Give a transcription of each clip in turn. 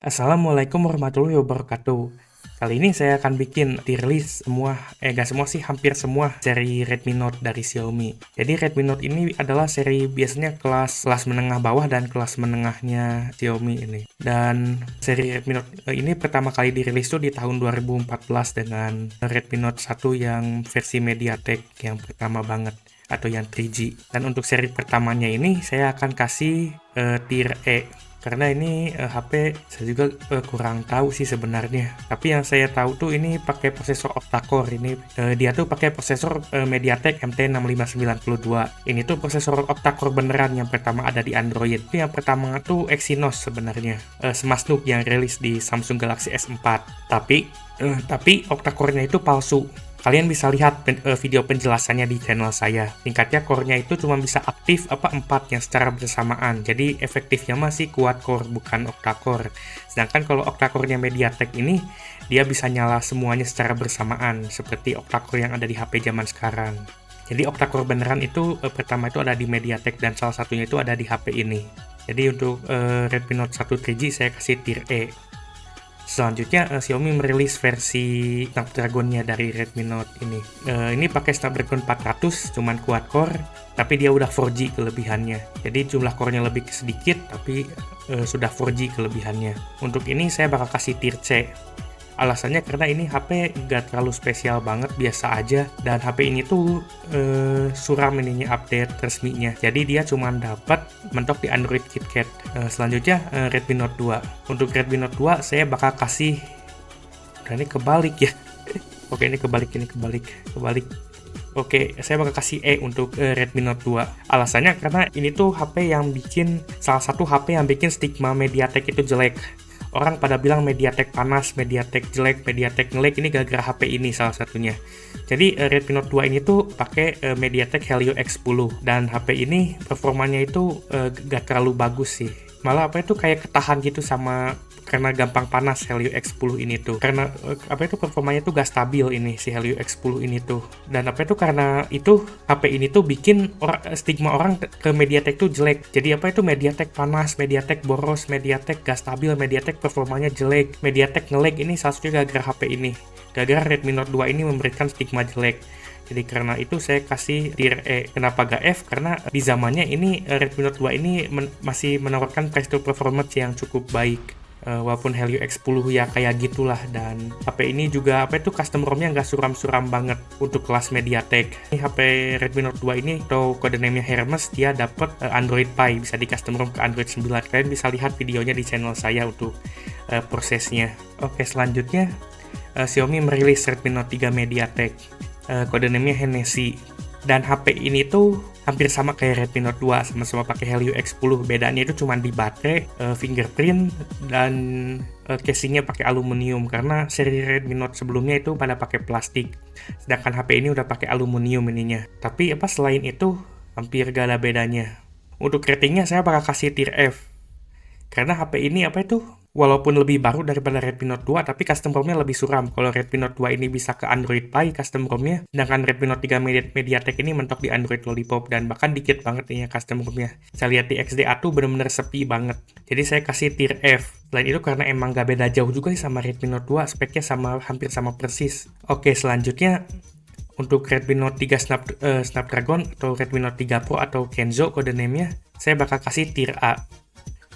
Assalamualaikum warahmatullahi wabarakatuh. Kali ini saya akan bikin tier list gak semua sih, hampir semua seri Redmi Note dari Xiaomi. Jadi Redmi Note ini adalah seri biasanya kelas menengah bawah dan kelas menengahnya Xiaomi ini. Dan seri Redmi Note ini pertama kali dirilis tuh di tahun 2014 dengan Redmi Note 1 yang versi MediaTek yang pertama banget, atau yang 3G. Dan untuk seri pertamanya ini saya akan kasih tier E. Karena ini HP saya juga kurang tahu sih sebenarnya. Tapi yang saya tahu tuh ini pakai prosesor octa-core. Ini dia tuh pakai prosesor MediaTek MT6592. Ini tuh prosesor octa-core beneran yang pertama ada di Android. Itu yang pertama tuh Exynos sebenarnya. Smash Nook yang rilis di Samsung Galaxy S4. Tapi octa-core-nya itu palsu. Kalian bisa lihat video penjelasannya di channel saya. Tingkatnya core-nya itu cuma bisa aktif 4 yang secara bersamaan. Jadi efektifnya masih quad core, bukan octa-core. Sedangkan kalau octa-core-nya MediaTek ini, dia bisa nyala semuanya secara bersamaan, seperti octa-core yang ada di HP zaman sekarang. Jadi octa-core beneran itu pertama itu ada di MediaTek, dan salah satunya itu ada di HP ini. Jadi untuk Redmi Note 1 3G saya kasih tier E. Selanjutnya Xiaomi merilis versi Snapdragon-nya dari Redmi Note ini. Ini pakai Snapdragon 400, cuman quad core, tapi dia udah 4G kelebihannya. Jadi jumlah core-nya lebih sedikit, tapi sudah 4G kelebihannya. Untuk ini saya bakal kasih tier C. Alasannya karena ini HP nggak terlalu spesial banget, biasa aja. Dan HP ini tuh suram ininya update resminya. Jadi dia cuma dapat mentok di Android KitKat. Selanjutnya Redmi Note 2. Untuk Redmi Note 2 saya bakal kasih... Udah, ini kebalik ya. Oke, ini kebalik. Oke, saya bakal kasih E untuk Redmi Note 2. Alasannya karena ini tuh salah satu HP yang bikin stigma MediaTek itu jelek. Orang pada bilang MediaTek panas, MediaTek jelek, MediaTek ngelag, ini gara-gara HP ini salah satunya. Jadi Redmi Note 2 ini tuh pakai MediaTek Helio X10, dan HP ini performanya itu gak terlalu bagus sih. Malah kayak ketahan gitu karena gampang panas Helio X10 ini tuh. Karena performanya tuh gak stabil ini si Helio X10 ini tuh. Dan karena itu HP ini tuh bikin stigma orang ke MediaTek tuh jelek. Jadi MediaTek panas, MediaTek boros, MediaTek gak stabil, MediaTek performanya jelek, MediaTek ngelag, ini salah satunya gara-gara HP ini. Gara-gara Redmi Note 2 ini memberikan stigma jelek. Jadi karena itu saya kasih tier E. Kenapa gak F? Karena di zamannya ini Redmi Note 2 ini masih menawarkan price to performance yang cukup baik. Walaupun Helio X10 ya kayak gitulah, dan HP ini juga custom ROM-nya nggak suram-suram banget untuk kelas MediaTek. Ini HP Redmi Note 2 ini atau codename-nya Hermes, dia dapat Android Pie, bisa di custom ROM ke Android 9. Kalian bisa lihat videonya di channel saya untuk prosesnya. Oke, selanjutnya Xiaomi merilis Redmi Note 3 MediaTek, codename-nya Hennessy. Dan HP ini tuh hampir sama kayak Redmi Note 2, sama-sama pakai Helio X10. Bedanya itu cuma di baterai, fingerprint, dan casingnya pakai aluminium, karena seri Redmi Note sebelumnya itu pada pakai plastik. Sedangkan HP ini udah pakai aluminium ininya. Tapi selain itu hampir gak ada bedanya. Untuk ratingnya saya bakal kasih tier F. Karena HP ini walaupun lebih baru daripada Redmi Note 2, tapi custom ROM-nya lebih suram. Kalau Redmi Note 2 ini bisa ke Android Pie custom ROM-nya, sedangkan Redmi Note 3 MediaTek ini mentok di Android Lollipop, dan bahkan dikit banget ini custom ROM-nya. Saya lihat di XDA tuh bener-bener sepi banget. Jadi saya kasih tier F. Selain itu karena emang gak beda jauh juga sih sama Redmi Note 2, speknya hampir sama persis. Oke, selanjutnya untuk Redmi Note 3 Snapdragon atau Redmi Note 3 Pro atau Kenzo codename-nya, saya bakal kasih tier A.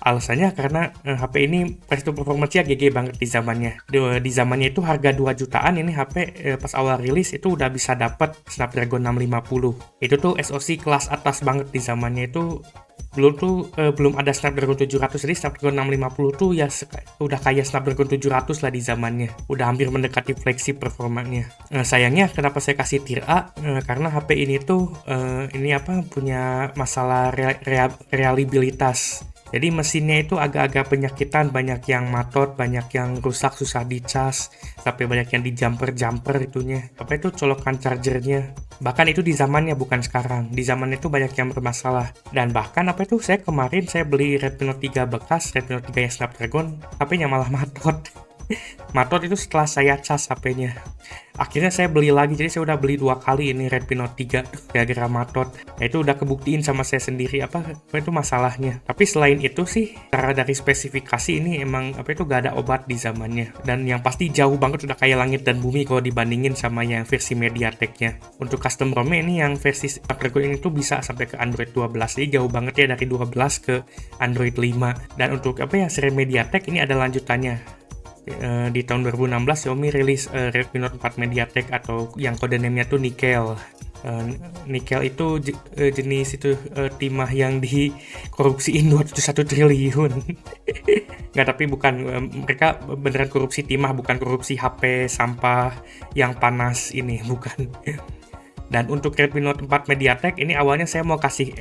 Alasannya karena HP ini price to performance-nya GG banget di zamannya. Di zamannya itu harga 2 jutaan, ini HP pas awal rilis itu udah bisa dapat Snapdragon 650. Itu tuh SoC kelas atas banget di zamannya itu. Belum ada Snapdragon 700, jadi Snapdragon 650 tuh ya udah kayak Snapdragon 700 lah di zamannya. Udah hampir mendekati flagship performanya. Sayangnya kenapa saya kasih tier A? Karena HP ini tuh punya masalah reliabilitas. Jadi mesinnya itu agak-agak penyakitan, banyak yang matot, banyak yang rusak, susah dicas, sampai banyak yang di jumper itunya. Colokan chargernya. Bahkan itu di zamannya, bukan sekarang. Di zamannya itu banyak yang bermasalah. Dan bahkan kemarin saya beli Redmi Note 3 bekas, Redmi Note 3 yang Snapdragon, HP-nya malah matot. Matot itu setelah saya cas HP-nya. Akhirnya saya beli lagi, jadi saya udah beli 2 kali ini Redmi Note 3 gara-gara matot. Nah, itu udah kebuktiin sama saya sendiri apa itu masalahnya. Tapi selain itu sih, cara dari spesifikasi ini emang apa itu gak ada obat di zamannya. Dan yang pasti jauh banget udah kayak langit dan bumi kalau dibandingin sama yang versi MediaTek-nya. Untuk custom ROM ini yang versi Snapdragon ini tuh bisa sampai ke Android 12. Jadi jauh banget ya dari 12 ke Android 5. Dan untuk apa ya seri MediaTek ini ada lanjutannya. Di tahun 2016 Xiaomi rilis Redmi Note 4 MediaTek atau yang kode name-nya tuh Nikel. Nikel itu jenis itu timah yang dikorupsiin 201 triliun. Nggak, tapi bukan, mereka beneran korupsi timah, bukan korupsi HP sampah yang panas ini, bukan. Dan untuk Redmi Note 4 MediaTek ini awalnya saya mau kasih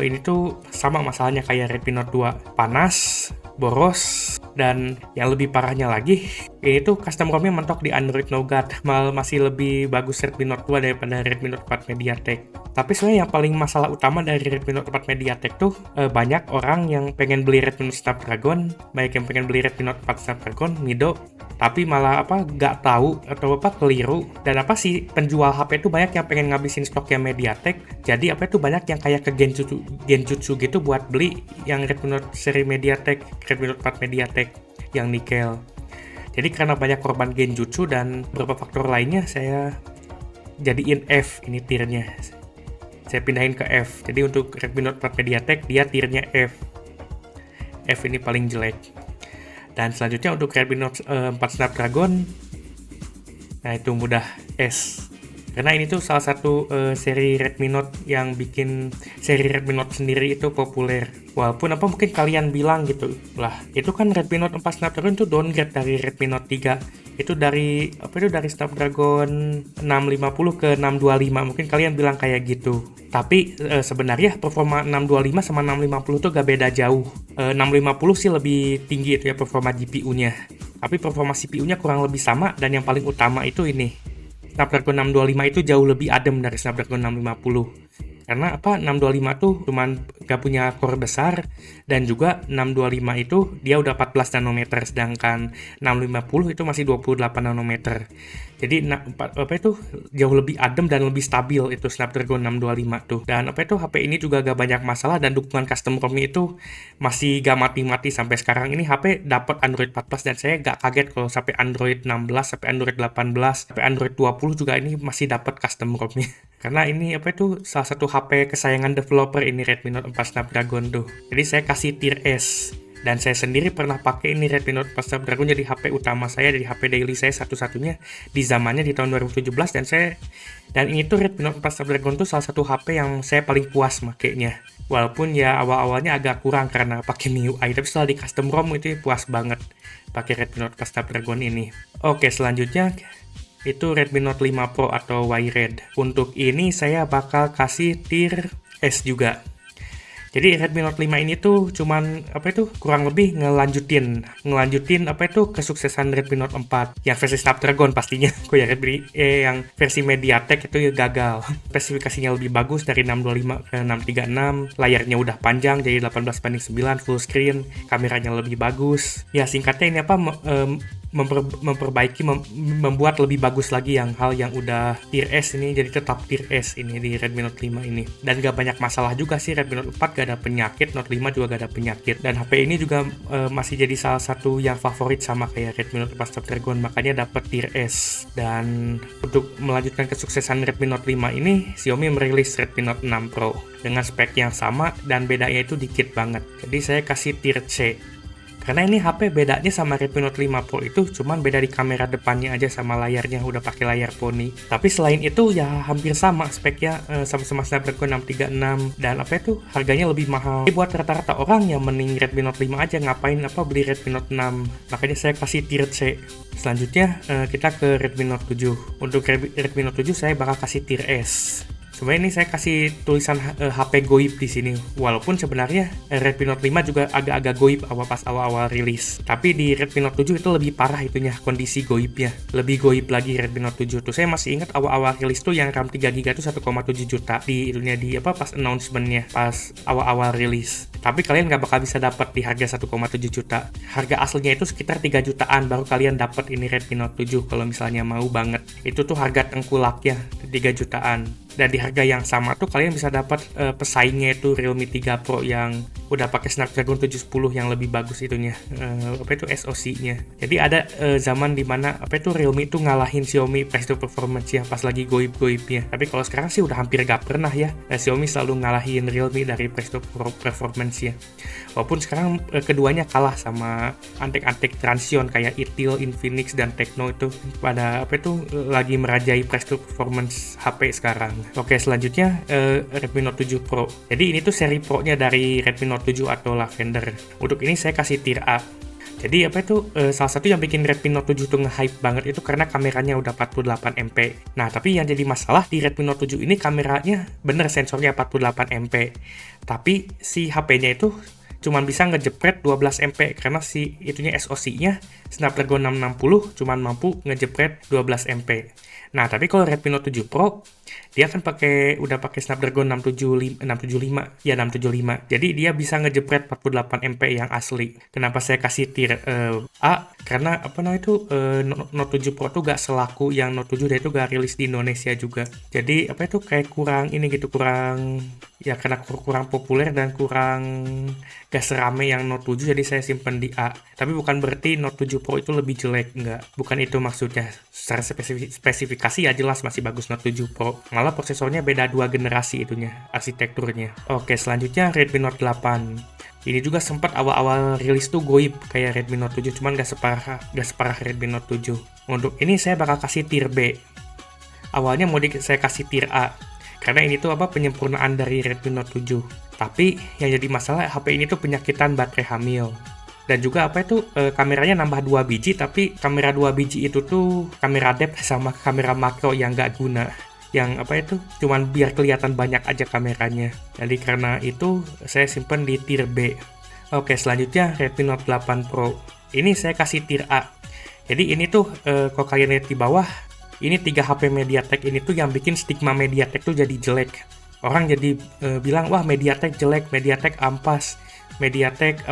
ini tuh sama masalahnya kayak Redmi Note 2, panas, boros, dan yang lebih parahnya lagi, ini tuh custom ROM-nya mentok di Android Nougat. Masih lebih bagus Redmi Note 2 daripada Redmi Note 4 MediaTek. Tapi sebenarnya yang paling masalah utama dari Redmi Note 4 MediaTek tuh banyak orang yang pengen beli Redmi Note Snapdragon, baik yang pengen beli Redmi Note 4 Snapdragon, Mido, tapi malah nggak tahu atau keliru, dan si penjual HP itu banyak yang pengen ngabisin stoknya MediaTek. Jadi banyak yang kayak ke genjutsu gitu buat beli yang Redmi Note seri MediaTek, Redmi Note 4 MediaTek yang nikel. Jadi karena banyak korban genjutsu dan beberapa faktor lainnya, saya jadiin F ini tiernya. Saya pindahin ke F. Jadi untuk Redmi Note 4 MediaTek dia tiernya F. F ini paling jelek. Dan selanjutnya untuk Redmi Note 4 Snapdragon, nah itu mudah S. Karena ini tuh salah satu seri Redmi Note yang bikin seri Redmi Note sendiri itu populer. Walaupun mungkin kalian bilang gitu, lah itu kan Redmi Note 4 Snapdragon itu downgrade dari Redmi Note 3. Itu dari dari Snapdragon 650 ke 625. Mungkin kalian bilang kayak gitu. Tapi sebenarnya performa 625 sama 650 tuh gak beda jauh. 650 sih lebih tinggi itu ya performa GPU-nya. Tapi performa CPU-nya kurang lebih sama, dan yang paling utama itu ini. Snapdragon 625 itu jauh lebih adem dari Snapdragon 650. Karena 625 tuh cuman gak punya core besar, dan juga 625 itu dia udah 14 nanometer, sedangkan 650 itu masih 28 nanometer. Jadi jauh lebih adem dan lebih stabil itu Snapdragon 625 tuh. Dan HP ini juga gak banyak masalah, dan dukungan custom ROM itu masih gak mati-mati sampai sekarang. Ini HP dapat Android 14, dan saya gak kaget kalau sampai Android 16, sampai Android 18, sampai Android 20 juga ini masih dapat custom ROM-nya. Karena ini salah satu HP kesayangan developer ini Redmi Note 4 Snapdragon tuh. Jadi saya kasih tier S. Dan saya sendiri pernah pakai ini Redmi Note 4 Snapdragon jadi HP utama saya, dari HP daily saya satu-satunya di zamannya di tahun 2017, dan ini tuh Redmi Note 4 Snapdragon tuh salah satu HP yang saya paling puas makainya. Walaupun ya awal-awalnya agak kurang karena pakai MIUI, tapi setelah di custom ROM itu puas banget pakai Redmi Note 4 Snapdragon ini. Oke, selanjutnya itu Redmi Note 5 Pro atau Y-Red. Untuk ini saya bakal kasih tier S juga. Jadi Redmi Note 5 ini tuh cuman kurang lebih ngelanjutin kesuksesan Redmi Note 4 yang versi Snapdragon pastinya. Yang versi MediaTek itu gagal. Spesifikasinya lebih bagus dari 625 ke 636, layarnya udah panjang jadi 18:9 full screen, kameranya lebih bagus. Ya singkatnya ini membuat lebih bagus lagi hal yang udah tier S ini jadi tetap tier S ini di Redmi Note 5 ini. Dan gak banyak masalah juga sih, Redmi Note 4 gak ada penyakit, Note 5 juga gak ada penyakit, dan HP ini juga masih jadi salah satu yang favorit sama kayak Redmi Note 4 Snapdragon, makanya dapat tier S. Dan untuk melanjutkan kesuksesan Redmi Note 5 ini, Xiaomi merilis Redmi Note 6 Pro dengan spek yang sama dan bedanya itu dikit banget. Jadi saya kasih tier C. Karena ini HP bedanya sama Redmi Note 5 Pro itu cuman beda di kamera depannya aja sama layarnya, udah pakai layar poni. Tapi selain itu ya hampir sama speknya, sama-sama Snapdragon 636, dan harganya lebih mahal. Jadi buat rata-rata orang yang mending Redmi Note 5 aja, ngapain beli Redmi Note 6. Makanya saya kasih tier C. Selanjutnya kita ke Redmi Note 7. Untuk Redmi Note 7 saya bakal kasih tier S. Sebenarnya ini saya kasih tulisan HP goib di sini. Walaupun sebenarnya Redmi Note 5 juga agak-agak goib pas awal-awal rilis. Tapi di Redmi Note 7 itu lebih parah itunya, kondisi goibnya. Lebih goib lagi Redmi Note 7 tuh. Saya masih ingat awal-awal rilis tuh yang RAM 3GB itu 1,7 juta di itunya di pas announcement-nya, pas awal-awal rilis. Tapi kalian nggak bakal bisa dapat di harga 1,7 juta. Harga aslinya itu sekitar 3 jutaan baru kalian dapat ini Redmi Note 7 kalau misalnya mau banget. Itu tuh harga tengkulaknya 3 jutaan. Dan di harga yang sama tuh kalian bisa dapat pesaingnya itu Realme 3 Pro yang udah pakai Snapdragon 710 yang lebih bagus itunya, SoC-nya. Jadi ada zaman dimana Realme itu ngalahin Xiaomi price to performance ya pas lagi goib-goibnya. Tapi kalau sekarang sih udah hampir gak pernah ya Xiaomi selalu ngalahin Realme dari price to performance ya. Walaupun sekarang keduanya kalah sama antek-antek Transsion kayak Itel, Infinix dan Tecno itu pada lagi merajai price to performance HP sekarang. Oke, selanjutnya Redmi Note 7 Pro. Jadi ini tuh seri Pro-nya dari Redmi Note 7 atau Lavender. Untuk ini saya kasih tier A. Jadi salah satu yang bikin Redmi Note 7 tuh nge-hype banget itu karena kameranya udah 48 MP. Nah, tapi yang jadi masalah di Redmi Note 7 ini kameranya bener sensornya 48 MP. Tapi si HP-nya itu cuman bisa ngejepret 12 MP karena si itunya SoC-nya Snapdragon 660 cuman mampu ngejepret 12 MP. Nah, tapi kalau Redmi Note 7 Pro dia kan udah pakai Snapdragon 675. Jadi dia bisa ngejepret 48 MP yang asli. Kenapa saya kasih tier A? Karena Note 7 Pro tuh gak selaku yang Note 7 dia itu gak rilis di Indonesia juga. Jadi kayak kurang karena kurang populer dan kurang gak serame yang Note 7, jadi saya simpen di A. Tapi bukan berarti Note 7 Pro itu lebih jelek, enggak. Bukan itu maksudnya. Secara spesifikasi ya jelas masih bagus Note 7 Pro. Malah prosesornya beda 2 generasi itunya, arsitekturnya. Oke, selanjutnya Redmi Note 8. Ini juga sempat awal-awal rilis tuh goib kayak Redmi Note 7, cuman gak separah Redmi Note 7. Untuk ini saya bakal kasih tier B. Awalnya saya kasih tier A. Karena ini tuh penyempurnaan dari Redmi Note 7. Tapi yang jadi masalah HP ini tuh penyakitan baterai hamil. Dan juga kameranya nambah 2 biji, tapi kamera 2 biji itu tuh kamera depth sama kamera makro yang gak guna. Yang cuman biar kelihatan banyak aja kameranya. Jadi karena itu saya simpen di tier B. Oke, selanjutnya Redmi Note 8 Pro. Ini saya kasih tier A. Jadi ini tuh kalau kalian lihat di bawah, ini 3 HP MediaTek ini tuh yang bikin stigma MediaTek tuh jadi jelek. Orang jadi bilang, wah MediaTek jelek, MediaTek ampas, MediaTek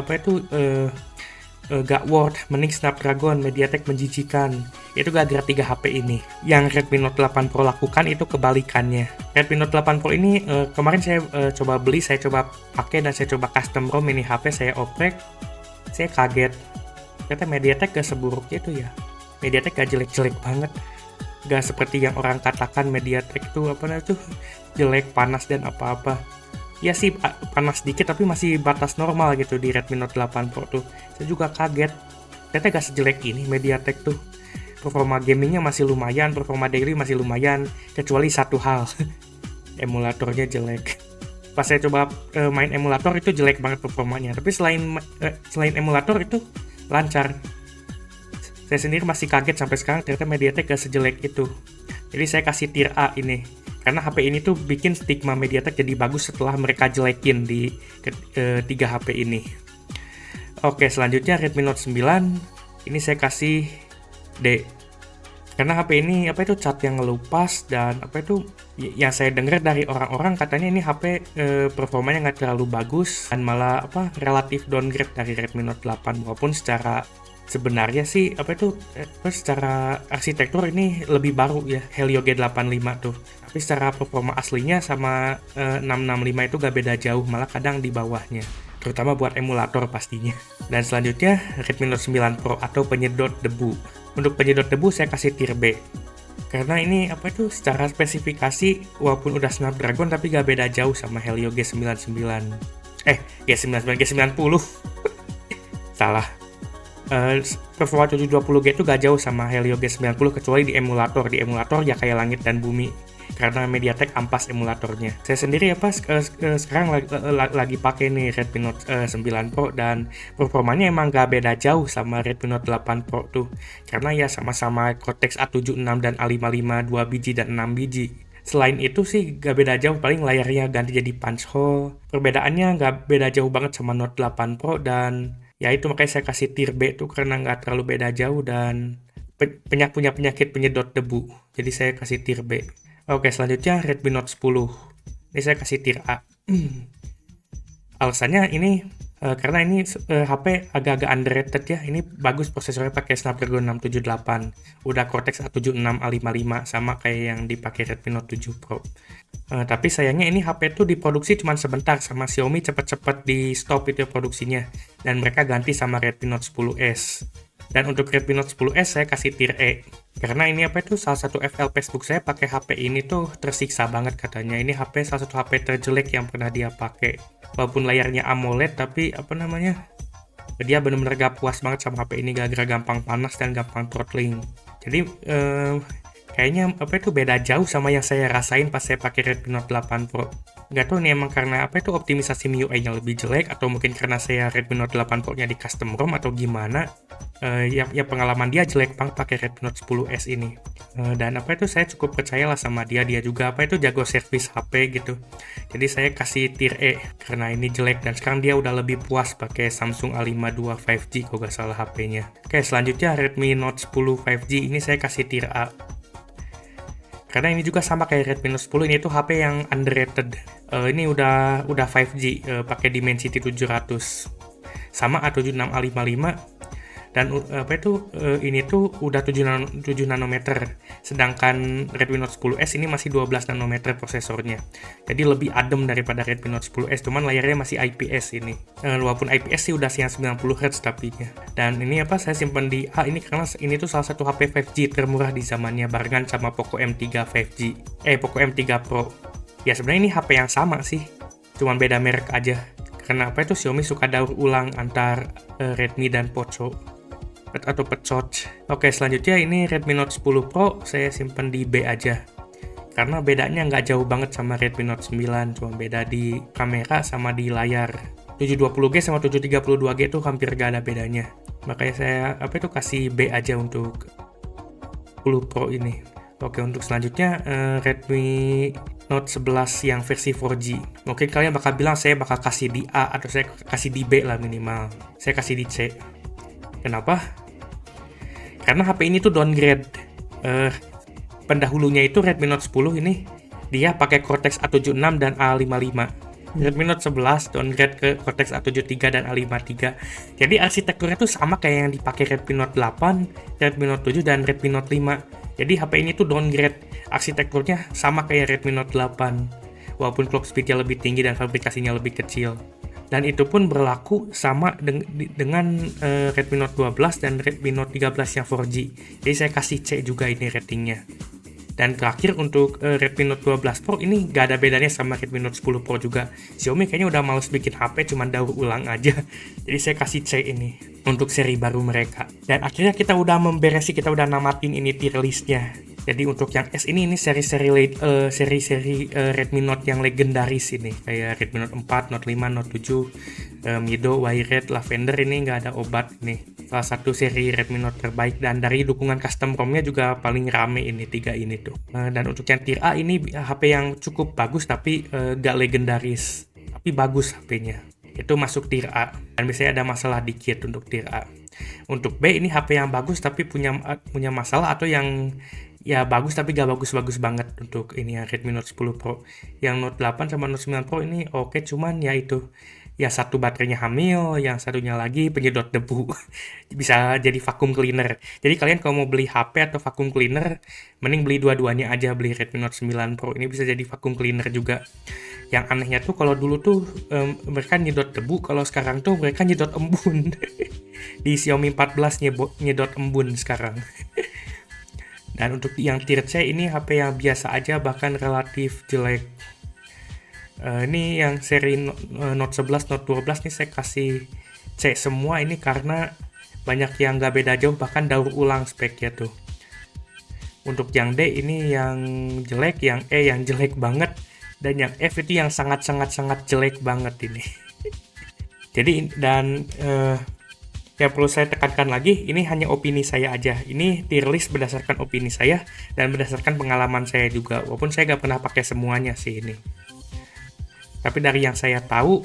gak worth, mending Snapdragon, MediaTek menjijikan. Itu gara-gara 3 HP ini. Yang Redmi Note 8 Pro lakukan itu kebalikannya. Redmi Note 8 Pro ini kemarin saya coba beli, saya coba pakai dan saya coba custom ROM ini HP, saya oprek. Saya kaget. Ternyata MediaTek gak seburuk itu ya. MediaTek gak jelek-jelek banget. Gak seperti yang orang katakan MediaTek itu jelek, panas dan apa-apa. Ya sih panas dikit tapi masih batas normal gitu di Redmi Note 8 Pro tuh. Saya juga kaget. Ternyata gak sejelek ini MediaTek tuh. Performa gamingnya masih lumayan, performa daily masih lumayan, kecuali satu hal. Emulatornya jelek. Pas saya coba main emulator itu jelek banget performanya. Tapi selain emulator itu lancar. Saya sendiri masih kaget sampai sekarang ternyata MediaTek gak sejelek itu. Jadi saya kasih tier A ini. Karena HP ini tuh bikin stigma MediaTek jadi bagus setelah mereka jelekin di 3 HP ini. Oke, selanjutnya Redmi Note 9. Ini saya kasih D. Karena HP ini cat yang ngelupas dan yang saya dengar dari orang-orang katanya ini HP performanya nggak terlalu bagus dan malah relatif downgrade dari Redmi Note 8 walaupun sebenarnya sih secara arsitektur ini lebih baru ya Helio G85 tuh. Tapi secara performa aslinya sama 665 itu gak beda jauh, malah kadang di bawahnya. Terutama buat emulator pastinya. Dan selanjutnya Redmi Note 9 Pro atau penyedot debu. Untuk penyedot debu saya kasih tier B. Karena ini secara spesifikasi walaupun udah Snapdragon tapi gak beda jauh sama Helio G99. G90 salah. Performa 720G itu gak jauh sama Helio G90 kecuali di emulator. Di emulator ya kayak langit dan bumi karena MediaTek ampas emulatornya. Saya sendiri sekarang lagi pakai nih Redmi Note 9 Pro dan performanya emang gak beda jauh sama Redmi Note 8 Pro tuh. Karena ya sama-sama Cortex A76 dan A55 2 biji dan 6 biji. Selain itu sih gak beda jauh, paling layarnya ganti jadi punch hole. Perbedaannya gak beda jauh banget sama Note 8 Pro, dan ya itu makanya saya kasih tier B tuh karena nggak terlalu beda jauh dan punya penyakit penyedot debu. Jadi saya kasih tier B. Oke, selanjutnya Redmi Note 10. Ini saya kasih tier A. Alasannya ini karena ini HP agak-agak underrated ya. Ini bagus, prosesornya pakai Snapdragon 678. Udah Cortex A76 A55 sama kayak yang dipakai Redmi Note 7 Pro. Tapi sayangnya ini HP tuh diproduksi cuma sebentar, sama Xiaomi cepet-cepet di stop itu produksinya. Dan mereka ganti sama Redmi Note 10S. Dan untuk Redmi Note 10S saya kasih tier E. Karena ini apa itu salah satu FL Facebook saya pakai HP ini tuh tersiksa banget katanya. Ini HP salah satu HP terjelek yang pernah dia pakai. Walaupun layarnya AMOLED, tapi apa namanya, dia bener-bener gak puas banget sama HP ini gara-gara gampang panas dan gampang throttling. Jadi kayaknya apa itu beda jauh sama yang saya rasain pas saya pakai Redmi Note 8 Pro. Gak tau nih emang karena apa itu optimisasi MIUI-nya lebih jelek, atau mungkin karena saya Redmi Note 8 Pro-nya di custom ROM atau gimana. Ya pengalaman dia jelek banget pakai Redmi Note 10S ini. Dan apa itu saya cukup percayalah sama dia juga apa itu jago servis HP gitu. Jadi saya kasih tier E karena ini jelek, dan sekarang dia udah lebih puas pakai Samsung A52 5G kalau gak salah HP-nya. Oke, selanjutnya Redmi Note 10 5G ini saya kasih tier A. Karena ini juga sama kayak Redmi Note 10, ini tuh HP yang underrated. Ini udah 5G pakai Dimensity 700 sama A76 A55. Dan apa itu ini tuh udah 7 nanometer, sedangkan Redmi Note 10S ini masih 12 nanometer prosesornya. Jadi lebih adem daripada Redmi Note 10S, cuman layarnya masih IPS ini. Walaupun IPS sih udah yang 90Hz tapi ya. Dan ini apa saya simpan di A ini karena ini tuh salah satu HP 5G termurah di zamannya, barengan sama Poco M3 5G. Poco M3 Pro. Ya sebenarnya ini HP yang sama sih, cuman beda merek aja. Karena apa itu Xiaomi suka daur ulang antar Redmi dan Poco atau Pecot. Oke, selanjutnya ini Redmi Note 10 Pro saya simpan di B aja. Karena bedanya nggak jauh banget sama Redmi Note 9, cuma beda di kamera sama di layar. 720G sama 732G tuh hampir gak ada bedanya. Makanya saya apa itu kasih B aja untuk 10 Pro ini. Oke, untuk selanjutnya Redmi Note 11 yang versi 4G. Mungkin kalian bakal bilang saya bakal kasih di A atau saya kasih di B lah minimal. Saya kasih di C. Kenapa? Karena HP ini tuh downgrade. Pendahulunya itu Redmi Note 10 ini dia pakai Cortex A76 dan A55. Redmi Note 11 downgrade ke Cortex A73 dan A53. Jadi arsitekturnya tuh sama kayak yang dipakai Redmi Note 8, Redmi Note 7 dan Redmi Note 5. Jadi HP ini tuh downgrade, arsitekturnya sama kayak Redmi Note 8. Walaupun clock speed-nya lebih tinggi dan fabrikasinya lebih kecil. Dan itu pun berlaku sama dengan Redmi Note 12 dan Redmi Note 13 yang 4G. Jadi saya kasih C juga ini ratingnya. Dan terakhir untuk Redmi Note 12 Pro ini gak ada bedanya sama Redmi Note 10 Pro juga. Xiaomi kayaknya udah males bikin HP, cuman daur ulang aja. Jadi saya kasih C ini untuk seri baru mereka. Dan akhirnya kita udah kita udah namatin ini tier listnya. Jadi untuk yang S ini seri-seri Redmi Note yang legendaris ini, kayak Redmi Note 4, Note 5, Note 7, Mido, Wired, Lavender ini nggak ada obat nih. Salah satu seri Redmi Note terbaik, dan dari dukungan custom ROM-nya juga paling rame ini 3 ini tuh. Dan untuk yang tier A ini HP yang cukup bagus tapi nggak legendaris, tapi bagus HP-nya. Itu masuk tier A, dan biasanya ada masalah dikit untuk tier A. Untuk B ini HP yang bagus tapi punya masalah, atau yang ya bagus tapi gak bagus-bagus banget. Untuk ini ya Redmi Note 10 Pro. Yang Note 8 sama Note 9 Pro ini oke, cuman ya itu, ya satu baterainya hamil, yang satunya lagi penyedot debu. Bisa jadi vacuum cleaner. Jadi kalian kalau mau beli HP atau vacuum cleaner, mending beli dua-duanya aja, beli Redmi Note 9 Pro. Ini bisa jadi vacuum cleaner juga. Yang anehnya tuh kalau dulu tuh mereka nyedot debu, kalau sekarang tuh mereka nyedot embun. Di Xiaomi 14 nyedot embun sekarang. Dan untuk yang tier C ini HP yang biasa aja, bahkan relatif jelek. Ini yang seri Note 11, Note 12 nih saya kasih C semua ini karena banyak yang gak beda jauh, bahkan daur ulang speknya tuh. Untuk yang D ini yang jelek, yang E yang jelek banget, dan yang F itu yang sangat jelek banget ini. Jadi dan Yang perlu saya tekankan lagi, ini hanya opini saya aja. Ini tier list berdasarkan opini saya dan berdasarkan pengalaman saya juga. Walaupun saya nggak pernah pakai semuanya sih ini. Tapi dari yang saya tahu,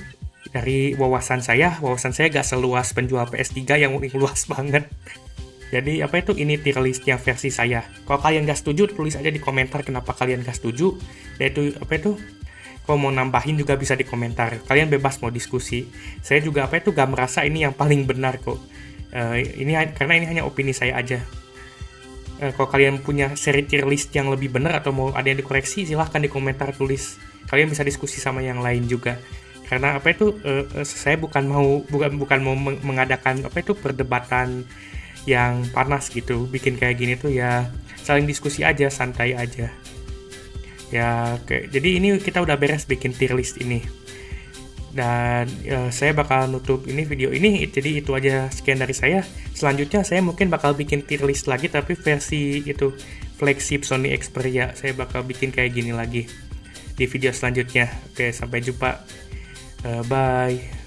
dari wawasan saya nggak seluas penjual PS3 yang luas banget. Jadi ini tier list yang versi saya. Kalau kalian nggak setuju, tulis aja di komentar kenapa kalian nggak setuju. Dan kalau mau nambahin juga bisa di komentar. Kalian bebas mau diskusi. Saya juga gak merasa ini yang paling benar kok. Karena ini hanya opini saya aja. Kalau kalian punya seri tier list yang lebih benar atau mau ada yang dikoreksi, silahkan di komentar tulis. Kalian bisa diskusi sama yang lain juga. Karena saya bukan mau mengadakan perdebatan yang panas gitu. Bikin kayak gini tuh ya saling diskusi aja, santai aja. Ya, oke. Jadi ini kita udah beres bikin tier list ini. Dan saya bakal nutup ini video ini. Jadi itu aja sekian dari saya. Selanjutnya saya mungkin bakal bikin tier list lagi tapi versi itu flagship Sony Xperia. Saya bakal bikin kayak gini lagi di video selanjutnya. Oke, sampai jumpa. Bye.